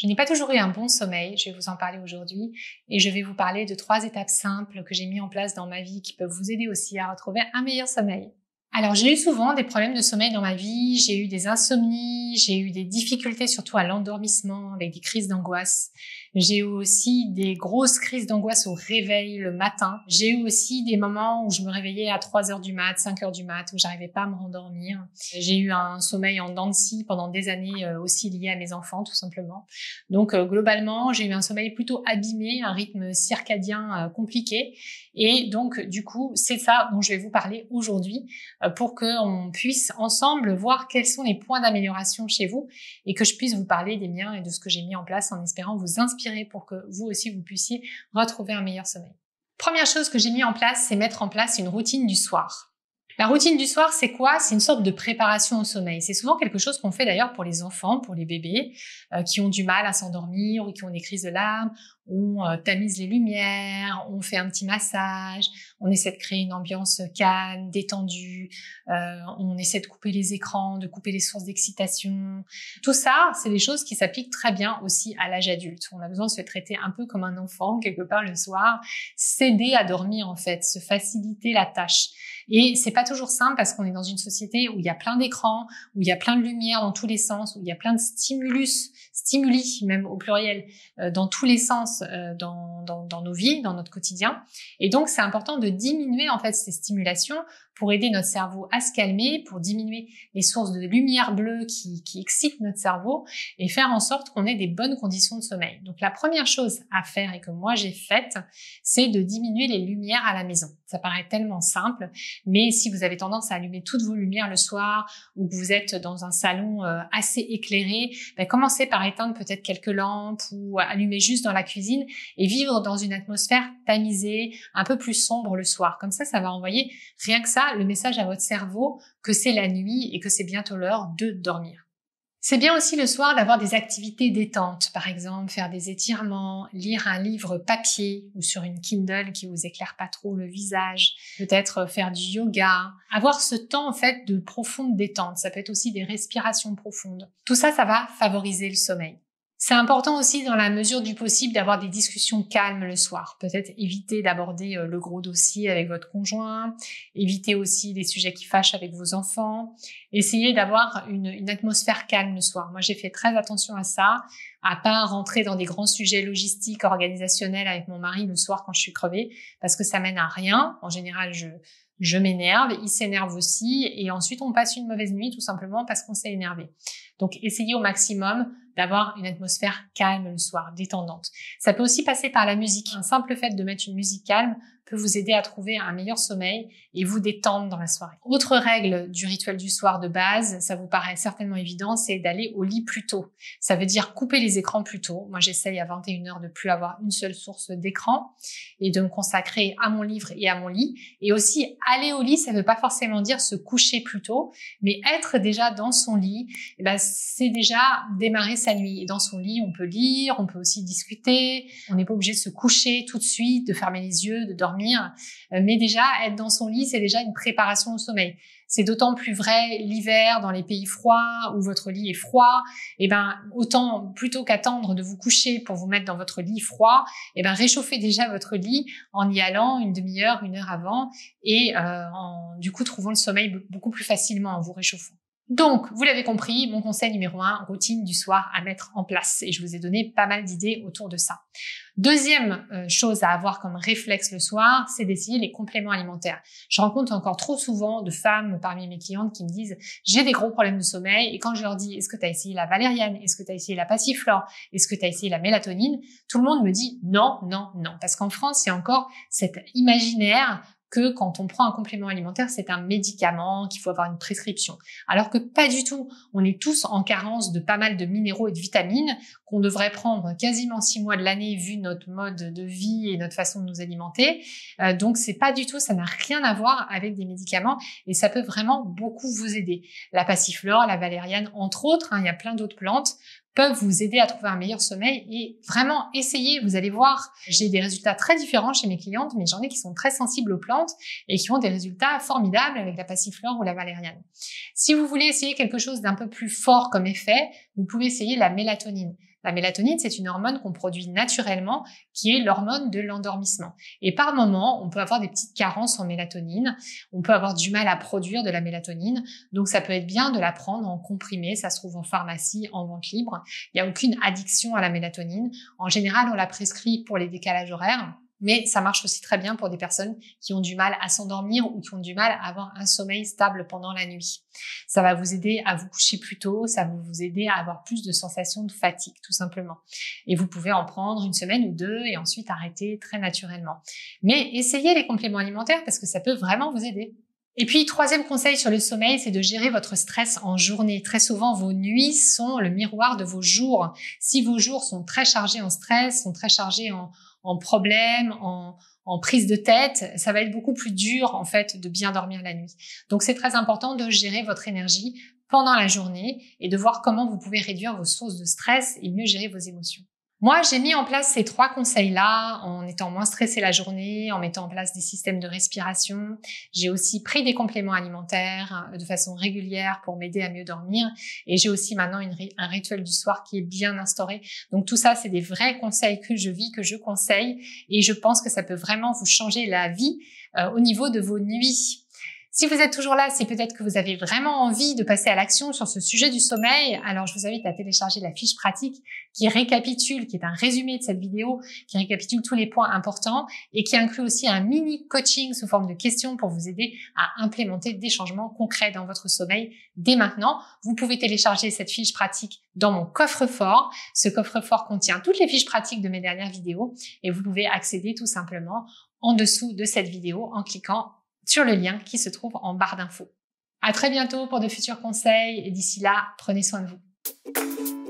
Je n'ai pas toujours eu un bon sommeil, je vais vous en parler aujourd'hui et je vais vous parler de 3 étapes simples que j'ai mis en place dans ma vie qui peuvent vous aider aussi à retrouver un meilleur sommeil. Alors j'ai eu souvent des problèmes de sommeil dans ma vie, j'ai eu des insomnies, j'ai eu des difficultés surtout à l'endormissement avec des crises d'angoisse. J'ai eu aussi des grosses crises d'angoisse au réveil le matin. J'ai eu aussi des moments où je me réveillais à 3 heures du mat, 5 heures du mat, où j'arrivais pas à me rendormir. J'ai eu un sommeil en dents de scie pendant des années aussi lié à mes enfants tout simplement. Donc globalement, j'ai eu un sommeil plutôt abîmé, un rythme circadien compliqué. Et donc du coup, c'est ça dont je vais vous parler aujourd'hui pour qu'on puisse ensemble voir quels sont les points d'amélioration chez vous et que je puisse vous parler des miens et de ce que j'ai mis en place en espérant vous inspirer pour que vous aussi vous puissiez retrouver un meilleur sommeil. Première chose que j'ai mis en place, c'est mettre en place une routine du soir. La routine du soir, c'est quoi? C'est une sorte de préparation au sommeil. C'est souvent quelque chose qu'on fait d'ailleurs pour les enfants, pour les bébés qui ont du mal à s'endormir ou qui ont des crises de larmes. On tamise les lumières, on fait un petit massage, on essaie de créer une ambiance calme, détendue, on essaie de couper les écrans, de couper les sources d'excitation. Tout ça, c'est des choses qui s'appliquent très bien aussi à l'âge adulte. On a besoin de se traiter un peu comme un enfant quelque part le soir, s'aider à dormir en fait, se faciliter la tâche. Et c'est pas toujours simple parce qu'on est dans une société où il y a plein d'écrans, où il y a plein de lumière dans tous les sens, où il y a plein de stimuli même au pluriel, dans tous les sens dans nos vies, dans notre quotidien. Et donc c'est important de diminuer en fait ces stimulations pour aider notre cerveau à se calmer, pour diminuer les sources de lumière bleue qui excitent notre cerveau et faire en sorte qu'on ait des bonnes conditions de sommeil. Donc la première chose à faire et que moi j'ai faite, c'est de diminuer les lumières à la maison. Ça paraît tellement simple, mais si vous avez tendance à allumer toutes vos lumières le soir ou que vous êtes dans un salon assez éclairé, commencez par éteindre peut-être quelques lampes ou allumer juste dans la cuisine et vivre dans une atmosphère tamisée, un peu plus sombre le soir. Comme ça va envoyer rien que ça le message à votre cerveau que c'est la nuit et que c'est bientôt l'heure de dormir. C'est bien aussi le soir d'avoir des activités détentes, par exemple faire des étirements, lire un livre papier ou sur une Kindle qui vous éclaire pas trop le visage, peut-être faire du yoga, avoir ce temps en fait de profonde détente. Ça peut être aussi des respirations profondes. Tout ça va favoriser le sommeil. C'est important aussi dans la mesure du possible d'avoir des discussions calmes le soir. Peut-être éviter d'aborder le gros dossier avec votre conjoint, éviter aussi des sujets qui fâchent avec vos enfants. Essayez d'avoir une atmosphère calme le soir. Moi, j'ai fait très attention à ça, à pas rentrer dans des grands sujets logistiques, organisationnels avec mon mari le soir quand je suis crevée, parce que ça mène à rien. En général, je m'énerve, il s'énerve aussi, et ensuite on passe une mauvaise nuit tout simplement parce qu'on s'est énervé. Donc essayez au maximum d'avoir une atmosphère calme le soir, détendante. Ça peut aussi passer par la musique. Un simple fait de mettre une musique calme peut vous aider à trouver un meilleur sommeil et vous détendre dans la soirée. Autre règle du rituel du soir de base, ça vous paraît certainement évident, c'est d'aller au lit plus tôt. Ça veut dire couper les écrans plus tôt. Moi, j'essaye à 21h de plus avoir une seule source d'écran et de me consacrer à mon livre et à mon lit. Et aussi, aller au lit, ça ne veut pas forcément dire se coucher plus tôt, mais être déjà dans son lit, c'est déjà démarrer sa nuit. Et dans son lit, on peut lire, on peut aussi discuter. On n'est pas obligé de se coucher tout de suite, de fermer les yeux, de dormir. Mais déjà, être dans son lit, c'est déjà une préparation au sommeil. C'est d'autant plus vrai l'hiver dans les pays froids où votre lit est froid. Autant plutôt qu'attendre de vous coucher pour vous mettre dans votre lit froid, réchauffez déjà votre lit en y allant une demi-heure, 1 heure avant et du coup trouvant le sommeil beaucoup plus facilement en vous réchauffant. Donc, vous l'avez compris, mon conseil numéro 1, routine du soir à mettre en place. Et je vous ai donné pas mal d'idées autour de ça. Deuxième chose à avoir comme réflexe le soir, c'est d'essayer les compléments alimentaires. Je rencontre encore trop souvent de femmes parmi mes clientes qui me disent « j'ai des gros problèmes de sommeil » et quand je leur dis « est-ce que tu as essayé la valériane? Est-ce que tu as essayé la passiflore? Est-ce que tu as essayé la mélatonine ?» Tout le monde me dit « non, non, non ». Parce qu'en France, il y a encore cet imaginaire que quand on prend un complément alimentaire, c'est un médicament, qu'il faut avoir une prescription. Alors que pas du tout. On est tous en carence de pas mal de minéraux et de vitamines qu'on devrait prendre quasiment 6 mois de l'année vu notre mode de vie et notre façon de nous alimenter. Donc c'est pas du tout, ça n'a rien à voir avec des médicaments et ça peut vraiment beaucoup vous aider. La passiflore, la valériane, entre autres, il y a plein d'autres plantes peuvent vous aider à trouver un meilleur sommeil et vraiment essayez, vous allez voir, j'ai des résultats très différents chez mes clientes, mais j'en ai qui sont très sensibles aux plantes et qui ont des résultats formidables avec la passiflore ou la valériane. Si vous voulez essayer quelque chose d'un peu plus fort comme effet, vous pouvez essayer la mélatonine. La mélatonine, c'est une hormone qu'on produit naturellement, qui est l'hormone de l'endormissement. Et par moment, on peut avoir des petites carences en mélatonine, on peut avoir du mal à produire de la mélatonine, donc ça peut être bien de la prendre en comprimé, ça se trouve en pharmacie, en vente libre. Il n'y a aucune addiction à la mélatonine. En général, on la prescrit pour les décalages horaires. Mais ça marche aussi très bien pour des personnes qui ont du mal à s'endormir ou qui ont du mal à avoir un sommeil stable pendant la nuit. Ça va vous aider à vous coucher plus tôt, ça va vous aider à avoir plus de sensations de fatigue, tout simplement. Et vous pouvez en prendre une semaine ou deux et ensuite arrêter très naturellement. Mais essayez les compléments alimentaires parce que ça peut vraiment vous aider. Et puis, troisième conseil sur le sommeil, c'est de gérer votre stress en journée. Très souvent, vos nuits sont le miroir de vos jours. Si vos jours sont très chargés en stress, sont très chargés en problèmes, en prise de tête, ça va être beaucoup plus dur, en fait, de bien dormir la nuit. Donc, c'est très important de gérer votre énergie pendant la journée et de voir comment vous pouvez réduire vos sources de stress et mieux gérer vos émotions. Moi, j'ai mis en place ces 3 conseils-là en étant moins stressée la journée, en mettant en place des systèmes de respiration. J'ai aussi pris des compléments alimentaires de façon régulière pour m'aider à mieux dormir. Et j'ai aussi maintenant un rituel du soir qui est bien instauré. Donc tout ça, c'est des vrais conseils que je vis, que je conseille. Et je pense que ça peut vraiment vous changer la vie au niveau de vos nuits. Si vous êtes toujours là, c'est peut-être que vous avez vraiment envie de passer à l'action sur ce sujet du sommeil. Alors, je vous invite à télécharger la fiche pratique qui récapitule, qui est un résumé de cette vidéo, qui récapitule tous les points importants et qui inclut aussi un mini coaching sous forme de questions pour vous aider à implémenter des changements concrets dans votre sommeil dès maintenant. Vous pouvez télécharger cette fiche pratique dans mon coffre-fort. Ce coffre-fort contient toutes les fiches pratiques de mes dernières vidéos et vous pouvez accéder tout simplement en dessous de cette vidéo en cliquant sur le lien qui se trouve en barre d'infos. À très bientôt pour de futurs conseils et d'ici là, prenez soin de vous.